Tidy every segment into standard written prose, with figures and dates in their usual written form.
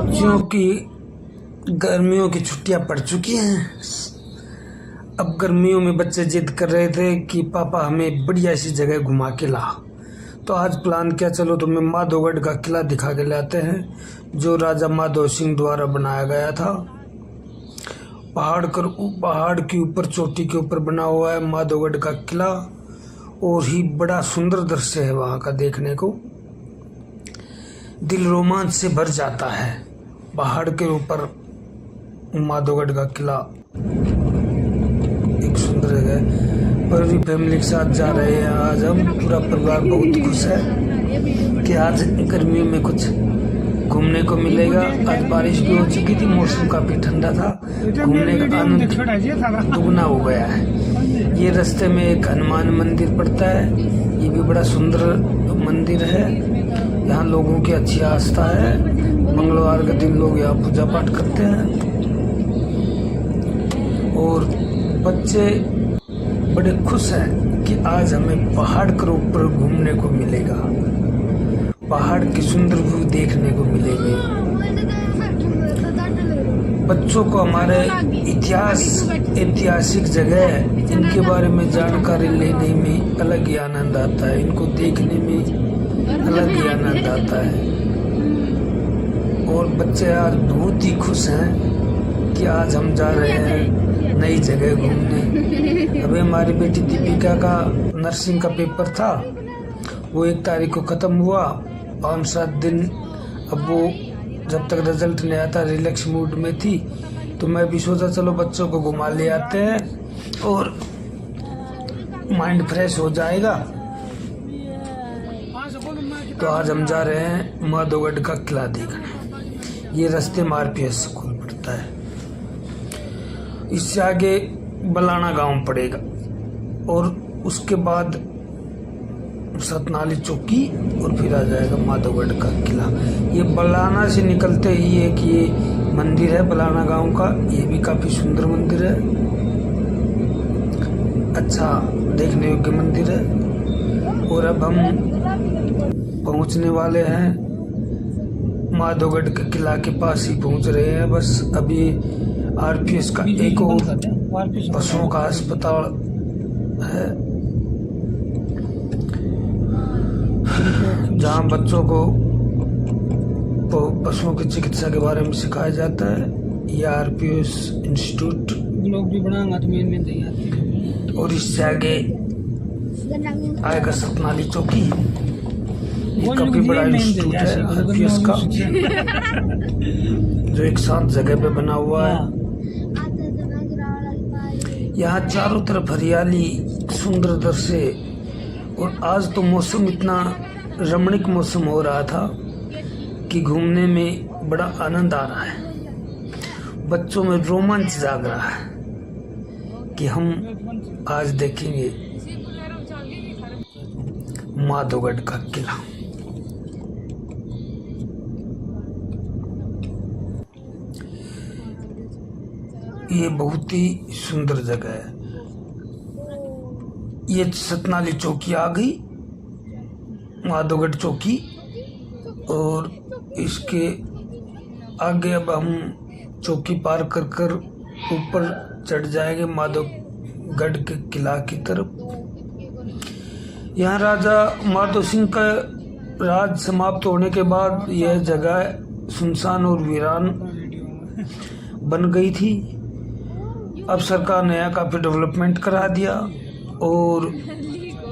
बच्चों की गर्मियों की छुट्टियां पड़ चुकी हैं। अब गर्मियों में बच्चे जिद कर रहे थे कि पापा हमें बढ़िया सी जगह घुमा के ला। तो आज प्लान किया, चलो तुम्हें माधोगढ़ का किला दिखा के लाते हैं, जो राजा माधो सिंह द्वारा बनाया गया था। पहाड़ के ऊपर, चोटी के ऊपर बना हुआ है माधोगढ़ का किला, और ही बड़ा सुंदर दृश्य है वहाँ का देखने को। दिल रोमांच से भर जाता है। पहाड़ के ऊपर माधोगढ़ का किला एक सुंदर जगह पर भी फैमिली के साथ जा रहे हैं। आज हम पूरा परिवार बहुत खुश है कि आज गर्मी में कुछ घूमने को मिलेगा। आज बारिश भी हो चुकी थी, मौसम काफी ठंडा था, घूमने का आनंद दुगना हो गया है। ये रास्ते में एक हनुमान मंदिर पड़ता है, ये भी बड़ा सुंदर मंदिर है। यहाँ लोगों की अच्छी आस्था है। मंगलवार के दिन लोग यहाँ पूजा पाठ करते हैं, और बच्चे बड़े खुश हैं कि आज हमें पहाड़ के ऊपर घूमने को मिलेगा, पहाड़ की सुंदर व्यू देखने को मिलेंगे। बच्चों को हमारे ऐतिहासिक जगह, इनके बारे में जानकारी लेने में अलग ही आनंद आता है, इनको देखने में अलग ही आनंद आता है। और बच्चे आज बहुत ही खुश हैं कि आज हम जा रहे हैं नई जगह घूमने। अभी हमारी बेटी दीपिका का नर्सिंग का पेपर था, वो 1 तारीख को ख़त्म हुआ। 5-7 दिन अब वो जब तक रिजल्ट नहीं आता रिलैक्स मूड में थी, तो मैं भी सोचा चलो बच्चों को घुमा ले आते हैं और माइंड फ्रेश हो जाएगा। तो आज हम जा रहे हैं माधोगढ़ का किला देखने। ये रास्ते में RPS स्कूल पड़ता है, इससे आगे बलाना गांव पड़ेगा, और उसके बाद सतनाली चौकी, और फिर आ जाएगा माधोगढ़ का किला। ये बलाना से निकलते ही एक ये मंदिर है बलाना गांव का, ये भी काफी सुंदर मंदिर है, अच्छा देखने योग्य मंदिर है। और अब हम पहुंचने वाले हैं माधोगढ़ के किला के पास ही पहुंच रहे हैं। बस अभी RPS का एक और पशुओं का अस्पताल है, जहां बच्चों को पशुओं की चिकित्सा के बारे में सिखाया जाता है। यह RPS इंस्टीट्यूट लोग भी बनाएंगे तो मेन। और इससे आगे आएगा सतनाली चौकी, ये काफी बड़ा इंस्टीट्यूट है RPS का, जो एक शांत जगह पे बना हुआ है। यहाँ चारों तरफ हरियाली, सुंदर दृश्य, और आज तो मौसम इतना रमणीक मौसम हो रहा था कि घूमने में बड़ा आनंद आ रहा है। बच्चों में रोमांच जाग रहा है कि हम आज देखेंगे माधोगढ़ का किला। ये बहुत ही सुंदर जगह है। ये सतनाली चौकी आ गई, माधोगढ़ चौकी, और इसके आगे अब हम चौकी पार कर ऊपर चढ़ जाएंगे माधोगढ़ के किला की तरफ। यहाँ राजा माधो सिंह का राज समाप्त होने के बाद यह जगह सुनसान और वीरान बन गई थी। अब सरकार ने यहाँ काफी डेवलपमेंट करा दिया, और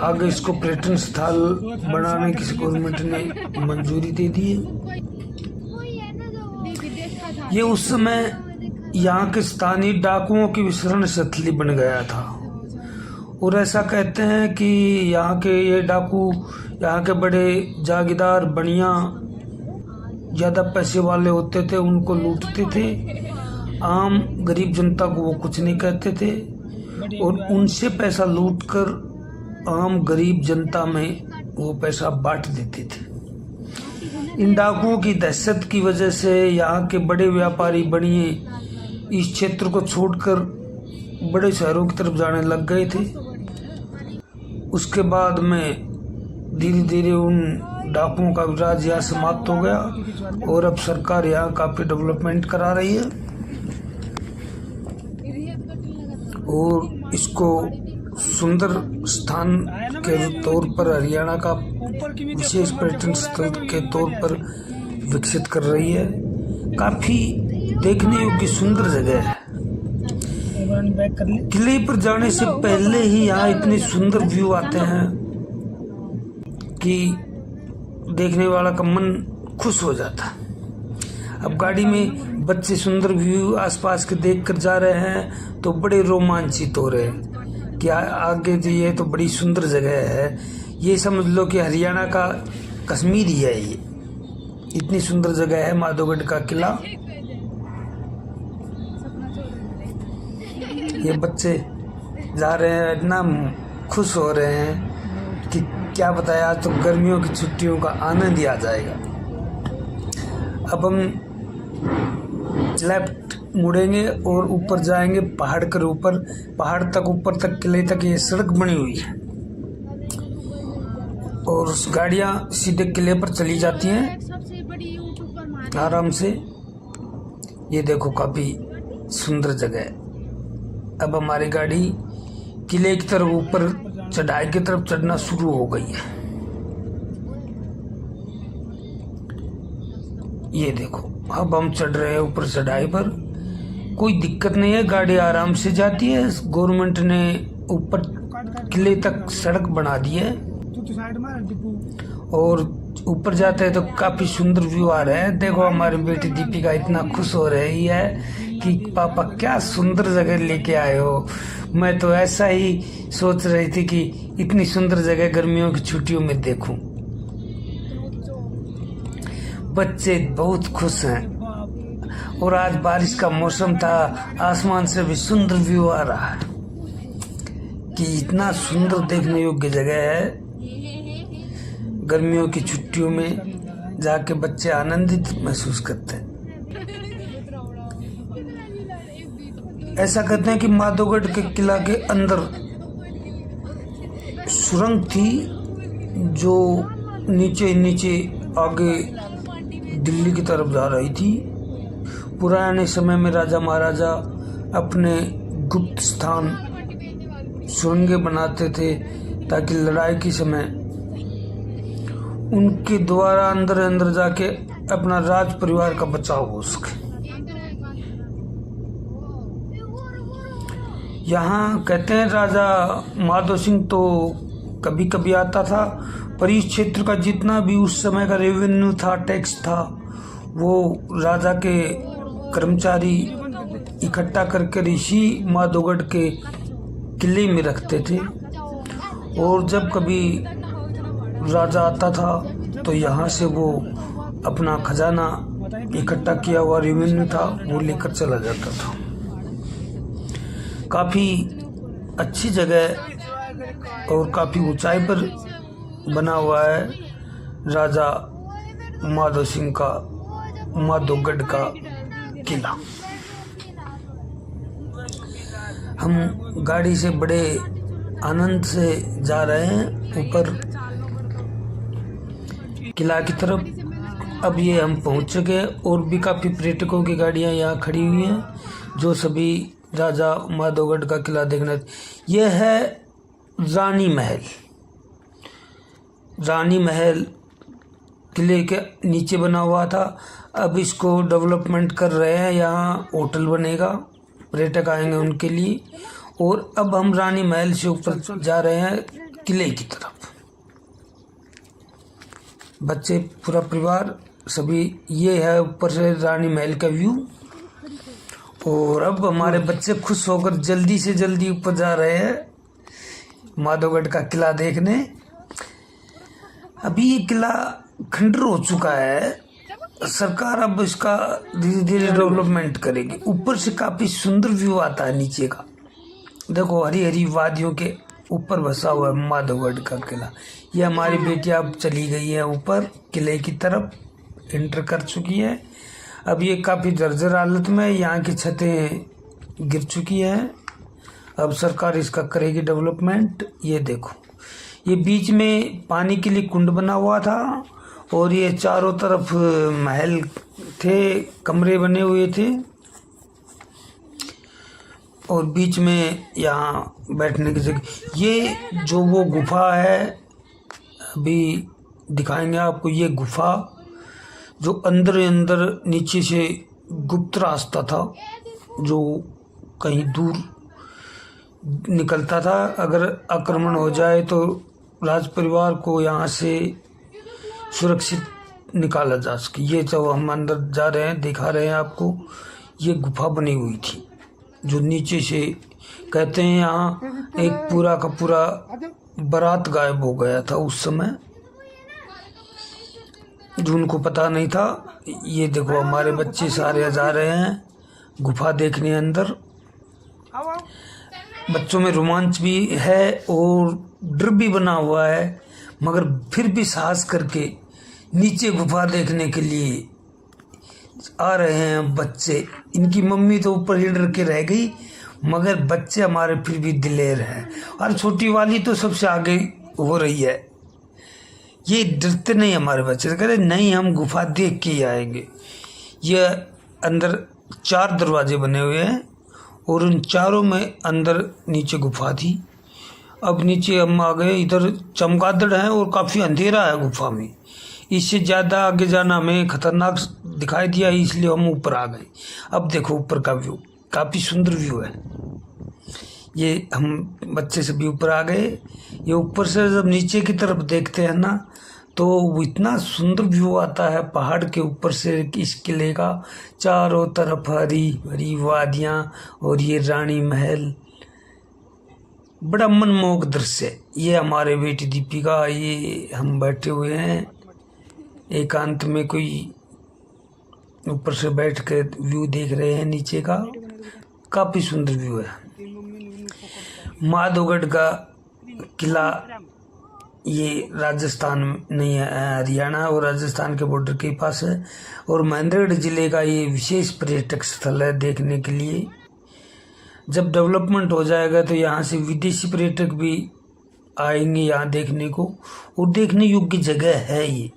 आगे इसको पर्यटन स्थल बनाने की गवर्नमेंट ने मंजूरी दे दी है। ये उस समय यहाँ के स्थानीय डाकुओं की विचरण स्थली बन गया था, और ऐसा कहते हैं कि यहाँ के ये डाकू, यहाँ के बड़े जागीरदार बनिया ज्यादा पैसे वाले होते थे, उनको लूटते थे। आम गरीब जनता को वो कुछ नहीं कहते थे, और उनसे पैसा लूटकर आम गरीब जनता में वो पैसा बांट देते थे। इन डाकुओं की दहशत की वजह से यहाँ के बड़े व्यापारी बनिए इस क्षेत्र को छोड़कर बड़े शहरों की तरफ जाने लग गए थे। उसके बाद में धीरे धीरे उन डाकुओं का राज यहाँ समाप्त हो गया और अब सरकार यहाँ काफी डेवलपमेंट करा रही है और इसको सुंदर स्थान के तौर पर हरियाणा का विशेष पर्यटन स्थल के तौर पर विकसित कर रही है। काफी देखने योग्य सुंदर जगह है। किले पर जाने से पहले ही यहाँ इतने सुंदर व्यू आते हैं कि देखने वाला का मन खुश हो जाता है। अब गाड़ी में बच्चे सुंदर व्यू आसपास के देख कर जा रहे हैं तो बड़े रोमांचित हो रहे हैं कि आगे तो ये तो बड़ी सुंदर जगह है। ये समझ लो कि हरियाणा का कश्मीर ही है। ये इतनी सुंदर जगह है माधोगढ़ का किला। ये बच्चे जा रहे हैं, इतना खुश हो रहे हैं कि क्या बताया, आज तो गर्मियों की छुट्टियों का आनंद ही आ जाएगा। अब हम लेफ्ट मुड़ेंगे और ऊपर जाएंगे पहाड़ के ऊपर। पहाड़ तक ऊपर तक किले तक ये सड़क बनी हुई है और गाड़ियां सीधे किले पर चली जाती हैं आराम से। ये देखो काफी सुंदर जगह है। अब हमारी गाड़ी किले की तरफ ऊपर चढ़ाई की तरफ चढ़ना शुरू हो गई है। ये देखो अब हम चढ़ रहे हैं ऊपर चढ़ाई पर। कोई दिक्कत नहीं है, गाड़ी आराम से जाती है। गवर्नमेंट ने ऊपर किले तक सड़क बना दी है और ऊपर जाते हैं तो काफी सुंदर व्यू आ रहा है। देखो हमारी बेटी दीपिका इतना खुश हो रही है कि पापा क्या सुंदर जगह लेके आए हो। मैं तो ऐसा ही सोच रही थी कि इतनी सुंदर जगह गर्मियों की छुट्टियों में देखूं। बच्चे बहुत खुश हैं और आज बारिश का मौसम था, आसमान से भी सुंदर व्यू आ रहा है कि इतना सुंदर देखने योग्य जगह है। गर्मियों की छुट्टियों में जाके बच्चे आनंदित महसूस करते हैं। ऐसा कहते हैं कि माधोगढ़ के किला के अंदर सुरंग थी जो नीचे नीचे आगे दिल्ली की तरफ जा रही थी। पुराने समय में राजा महाराजा अपने गुप्त स्थान सुरंगें बनाते थे ताकि लड़ाई के समय उनके द्वारा अंदर अंदर जाके अपना राज परिवार का बचाव हो सके। यहाँ कहते हैं राजा माधो सिंह तो कभी कभी आता था, पर इस क्षेत्र का जितना भी उस समय का रेवेन्यू था, टैक्स था, वो राजा के कर्मचारी इकट्ठा करके ऋषि माधोगढ़ के किले में रखते थे और जब कभी राजा आता था तो यहाँ से वो अपना खजाना इकट्ठा किया हुआ रेवेन्यू था वो लेकर चला जाता था। काफी अच्छी जगह और काफी ऊंचाई पर बना हुआ है राजा माधो सिंह का माधोगढ़ का किला। हम गाड़ी से बड़े आनंद से जा रहे हैं ऊपर किला की तरफ। अब ये हम पहुंच चुके और भी काफी पर्यटकों की गाड़ियां यहाँ खड़ी हुई हैं जो सभी राजा माधोगढ़ का किला देखना। यह है रानी महल। रानी महल किले के नीचे बना हुआ था, अब इसको डेवलपमेंट कर रहे हैं। यहाँ होटल बनेगा, पर्यटक आएंगे उनके लिए। और अब हम रानी महल से ऊपर जा रहे हैं किले की तरफ। बच्चे पूरा परिवार सभी, ये है ऊपर से रानी महल का व्यू। और अब हमारे बच्चे खुश होकर जल्दी से जल्दी ऊपर जा रहे हैं माधोगढ़ का किला देखने। अभी ये किला खंडर हो चुका है, सरकार अब इसका धीरे धीरे डेवलपमेंट करेगी। ऊपर से काफी सुंदर व्यू आता है नीचे का। देखो हरी हरी वादियों के ऊपर बसा हुआ है माधोगढ़ का किला। ये हमारी बेटियां अब चली गई है ऊपर किले की तरफ, एंटर कर चुकी है। अब ये काफ़ी जर्जर हालत में, यहाँ की छतें गिर चुकी हैं। अब सरकार इसका करेगी डेवलपमेंट। ये देखो ये बीच में पानी के लिए कुंड बना हुआ था और ये चारों तरफ महल थे, कमरे बने हुए थे और बीच में यहाँ बैठने की जगह। ये जो वो गुफा है अभी दिखाएंगे आपको, ये गुफा जो अंदर अंदर नीचे से गुप्त रास्ता था जो कहीं दूर निकलता था। अगर आक्रमण हो जाए तो राज परिवार को यहाँ से सुरक्षित निकाला जा सके। ये जो हम अंदर जा रहे हैं, दिखा रहे हैं आपको, ये गुफा बनी हुई थी जो नीचे से कहते हैं यहाँ एक पूरा का पूरा बारात गायब हो गया था उस समय, जो उनको पता नहीं था। ये देखो हमारे बच्चे सारे जा रहे हैं गुफा देखने अंदर। बच्चों में रोमांच भी है और डर भी बना हुआ है, मगर फिर भी साहस करके नीचे गुफा देखने के लिए आ रहे हैं बच्चे। इनकी मम्मी तो ऊपर ही डर के रह गई, मगर बच्चे हमारे फिर भी दिलेर हैं। और छोटी वाली तो सबसे आगे हो रही है, ये डरते नहीं हमारे बच्चे, कहते नहीं हम गुफा देख के ही आएंगे। ये अंदर 4 दरवाजे बने हुए हैं और उन चारों में अंदर नीचे गुफा थी। अब नीचे हम आ गए, इधर चमगादड़ है और काफ़ी अंधेरा है गुफा में। इससे ज़्यादा आगे जाना हमें खतरनाक दिखाई दिया, इसलिए हम ऊपर आ गए। अब देखो ऊपर का व्यू, काफ़ी सुंदर व्यू है। ये हम बच्चे से भी ऊपर आ गए। ये ऊपर से जब नीचे की तरफ देखते हैं ना तो वो इतना सुंदर व्यू आता है पहाड़ के ऊपर से इस किले का। चारों तरफ हरी भरी वादियाँ और ये रानी महल, बड़ा मनमोहक दृश्य। ये हमारे बेटी दीपिका, ये हम बैठे हुए हैं एकांत में, कोई ऊपर से बैठ कर व्यू देख रहे हैं नीचे का। काफ़ी सुंदर व्यू है। माधोगढ़ का किला ये राजस्थान नहीं है, हरियाणा और राजस्थान के बॉर्डर के पास है और महेंद्रगढ़ जिले का ये विशेष पर्यटक स्थल है देखने के लिए। जब डेवलपमेंट हो जाएगा तो यहाँ से विदेशी पर्यटक भी आएंगे यहाँ देखने को, और देखने योग्य जगह है। ये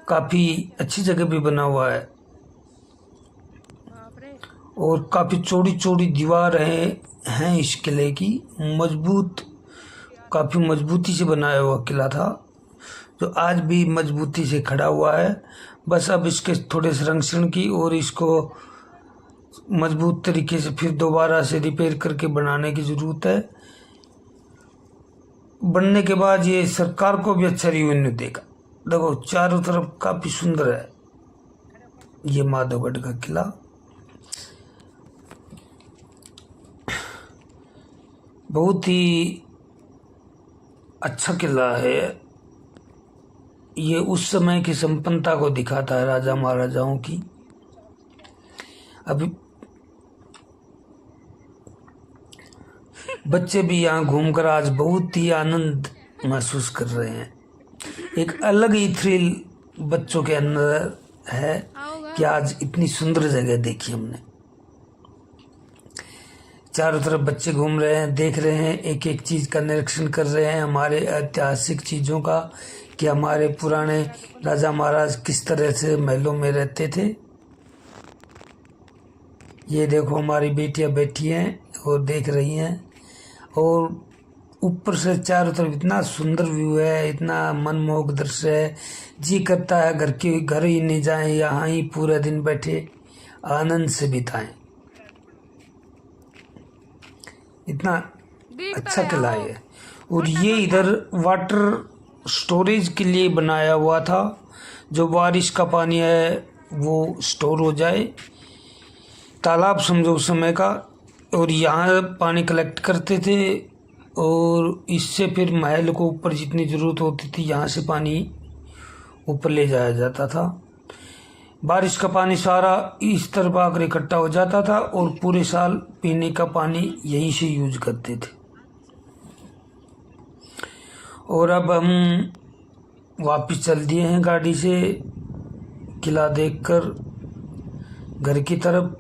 काफ़ी अच्छी जगह भी बना हुआ है और काफ़ी चौड़ी चौड़ी दीवार हैं इस किले की। मजबूत, काफ़ी मजबूती से बनाया हुआ किला था जो आज भी मजबूती से खड़ा हुआ है। बस अब इसके थोड़े संरक्षण की और इसको मजबूत तरीके से फिर दोबारा से रिपेयर करके बनाने की ज़रूरत है। बनने के बाद ये सरकार को भी अच्छा रिवेन्यू देगा। देखो चारों तरफ काफ़ी सुंदर है ये माधोगढ़ का किला। बहुत ही अच्छा किला है। ये उस समय की संपन्नता को दिखाता है, राजा महाराजाओं की। अभी बच्चे भी यहाँ घूमकर आज बहुत ही आनंद महसूस कर रहे हैं। एक अलग ही थ्रिल बच्चों के अंदर है कि आज इतनी सुंदर जगह देखी हमने। चारों तरफ बच्चे घूम रहे हैं, देख रहे हैं, एक एक चीज़ का निरीक्षण कर रहे हैं, हमारे ऐतिहासिक चीज़ों का, कि हमारे पुराने राजा महाराज किस तरह से महलों में रहते थे। ये देखो हमारी बेटियां बैठी हैं और देख रही हैं, और ऊपर से चारों तरफ इतना सुंदर व्यू है, इतना मनमोहक दृश्य है। जी करता है घर ही नहीं जाएं, यहाँ ही पूरा दिन बैठे आनंद से बिताएं। इतना अच्छा किला है। और ये इधर वाटर स्टोरेज के लिए बनाया हुआ था, जो बारिश का पानी है वो स्टोर हो जाए। तालाब समझो उस समय का, और यहाँ पानी कलेक्ट करते थे और इससे फिर महल को ऊपर जितनी ज़रूरत होती थी यहाँ से पानी ऊपर ले जाया जाता था। बारिश का पानी सारा इस तरफ आकर इकट्ठा हो जाता था और पूरे साल पीने का पानी यहीं से यूज करते थे। और अब हम वापस चल दिए हैं गाड़ी से किला देखकर घर की तरफ।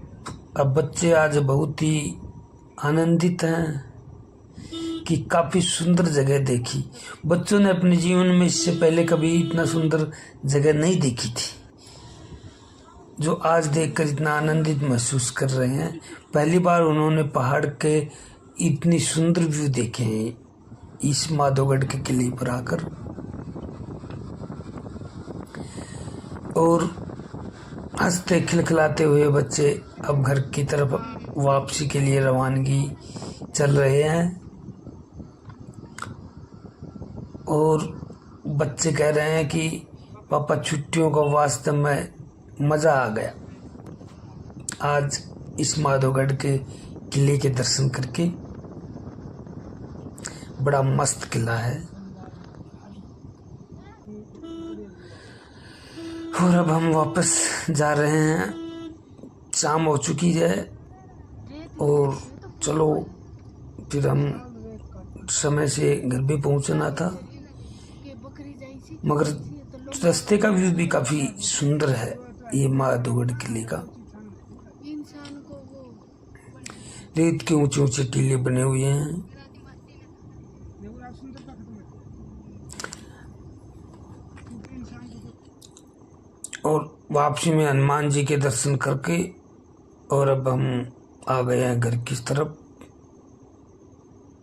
अब बच्चे आज बहुत ही आनंदित हैं। कि काफ़ी सुंदर जगह देखी। बच्चों ने अपने जीवन में इससे पहले कभी इतना सुंदर जगह नहीं देखी थी, जो आज देखकर इतना आनंदित महसूस कर रहे हैं। पहली बार उन्होंने पहाड़ के इतनी सुंदर व्यू देखे हैं इस माधोगढ़ के किले पर आकर। और हंसते खिलखिलाते हुए बच्चे अब घर की तरफ वापसी के लिए रवानगी चल रहे हैं। और बच्चे कह रहे हैं कि पापा छुट्टियों का वास्तव में मज़ा आ गया आज इस माधोगढ़ के किले के दर्शन करके। बड़ा मस्त किला है। और अब हम वापस जा रहे हैं, शाम हो चुकी है और चलो फिर हम समय से घर भी पहुंचना था। मगर रास्ते का व्यू भी काफ़ी सुंदर है ये माधोगढ़ किले का। रेत के ऊंचे ऊंचे टीले बने हुए हैं। और वापसी में हनुमान जी के दर्शन करके और अब हम आ गए हैं घर की तरफ।